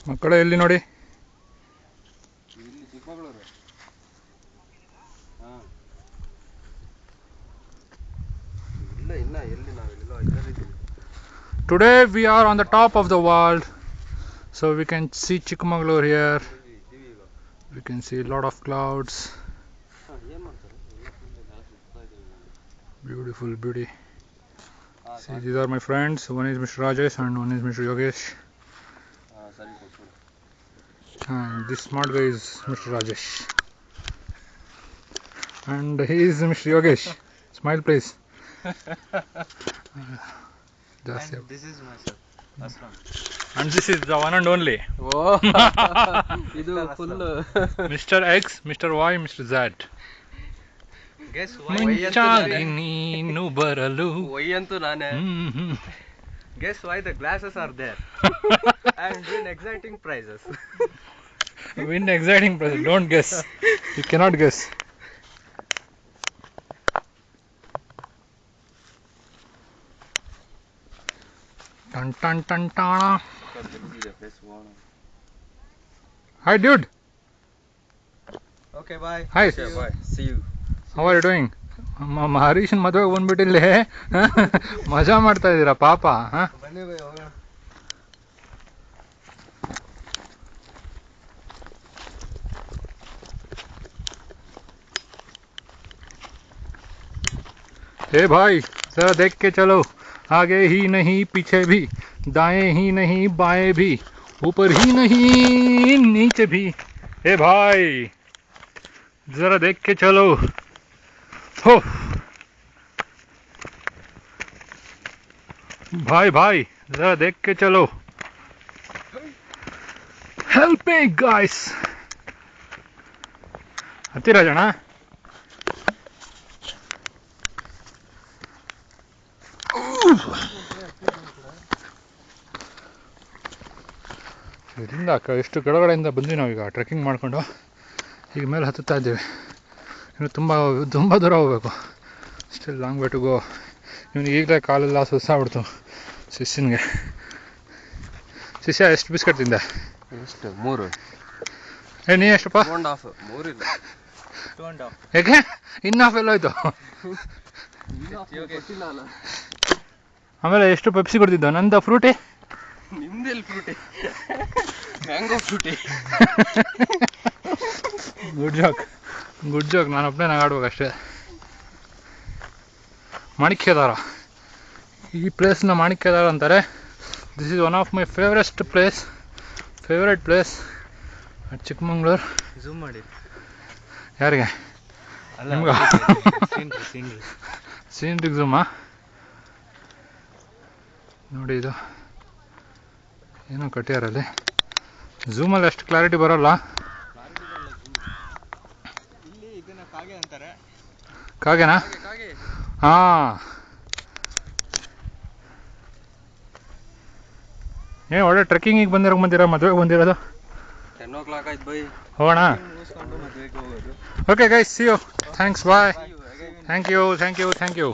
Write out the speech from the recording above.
ಮಕ್ಕಳೇ ಎಲ್ಲಿ ನೋಡಿ. ಇಲ್ಲಿ ಚಿಕ್ಕಮಗಳೂರು. ಇಲ್ಲ ಇನ್ನ ಎಲ್ಲಿ ನಾವೆಲ್ಲ ಇದರಿದ್ದೀವಿ. Today we are on the top of the world, so we can see Chikmagalur here. We can see a lot of clouds. Beautiful beauty. See, these are my friends. One is Mr. Rajesh and one is Mr. Yogesh. And this smart guy is Mr. Rajesh. And he is Mr. Yogesh. Smile please. And this is myself, Aslam. And this is the one and only. Oh, ಇದು full Mr. X, Mr. Y, Mr. Z. Guess why? ಮುಂಚಾಗಿ ನೀನು ಬರಲು. Why ಅಂತೂ ನಾನೇ. Guess why the glasses are there? And win exciting prizes. Win exciting prize. Don't guess. You cannot guess. Tan tan tan tan. Hi dude. Okay, bye. Hi. Bye. See you. How are you doing? ಹರೀಶನ್ ಮದುವೆಗೆ ಬಂದ್ಬಿಟ್ಟಿಲ್ಲಿ ಮಜಾ ಮಾಡ್ತಾ ಇದ್ದೀರಾ ಪಾಪ. ಬನ್ನಿ by ಹೋಗೋಣ. हे भाई जरा देख के चलो, आगे ही नहीं पीछे भी, दाएं ही नहीं बाएं भी, ऊपर ही नहीं नीचे भी. हे भाई जरा देख के चलो. हो भाई भाई जरा देख के चलो. Help me guys. ಹತ್ತಿರ ಜನ. ಇದರಿಂದ ಎಷ್ಟು ಕೆಳಗಡೆಯಿಂದ ಬಂದ್ವಿ ನಾವೀಗ ಟ್ರೆಕ್ಕಿಂಗ್ ಮಾಡಿಕೊಂಡು ಈಗ ಮೇಲೆ ಹತ್ತುತ್ತಾ ಇದ್ದೀವಿ. ಇನ್ನು ತುಂಬ ದೂರ ಹೋಗಬೇಕು. Still long way to go. ಇವನಿಗೆ ಈಗಲೇ ಕಾಲೆಲ್ಲ ಸುಸ್ತಾಗ್ಬಿಡ್ತು ಶಿಷ್ಯನಿಗೆ. ಶಿಷ್ಯ ಎಷ್ಟು ಬಿಸ್ಕೆಟ್ ತಿಂದೆ? ಎಷ್ಟು? 3. ನೀ ಎಷ್ಟಪ್ಪ? 2.5. 3 ಇಲ್ಲ 2.5. ಯಾಕೆ ಇನ್ನು ಹಾಫ್ ಎಲ್ಲ ಹೋಯ್ತು? ಆಮೇಲೆ ಎಷ್ಟು ಪೆಪ್ಸಿ ಕುಡ್ದಿದ್ದು? ನಂದು ಫ್ರೂಟಿ. ನಿಮ್ದೆಲ್ಲಿ Frooti? Mango Frooti. Good joke ನಾನು ಒಬ್ಬನೇ ನಗಾಡ್ಬೇಕಷ್ಟೇ. ಮಾಣಿಕ್ಯದಾರ, ಈ ಪ್ಲೇಸ್ನ ಮಾಣಿಕ್ಯದಾರ ಅಂತಾರೆ. This is one of my favourite place at Chikmagalur. Zoom ಮಾಡಿ. ಯಾರಿಗೆ? ನಿಮ್ಗೆ? ಸೀನ್ರಿಗೆ ಝೂಮಾ? ನೋಡಿ ಇದು ಏನೋ ಕಟ್ಟಿಯಾರಲ್ಲಿ. ಝೂಮಲ್ಲಿ ಅಷ್ಟು ಕ್ಲಾರಿಟಿ ಬರೋಲ್ಲ. ಕಾಗೆನಾ? ಹಾಂ. ಏನು ಒಳ್ಳೆ ಟ್ರೆಕ್ಕಿಂಗಿಗೆ ಬಂದಿರೋದು ಮದುವೆಗೆ 10 o'clock ಆಯ್ತು ಬೈ. ಹೋಗೋಣ. ಮದುವೆಗೆ ಹೋಗೋದು. Okay guys, see you. Thanks, bye. Thank you.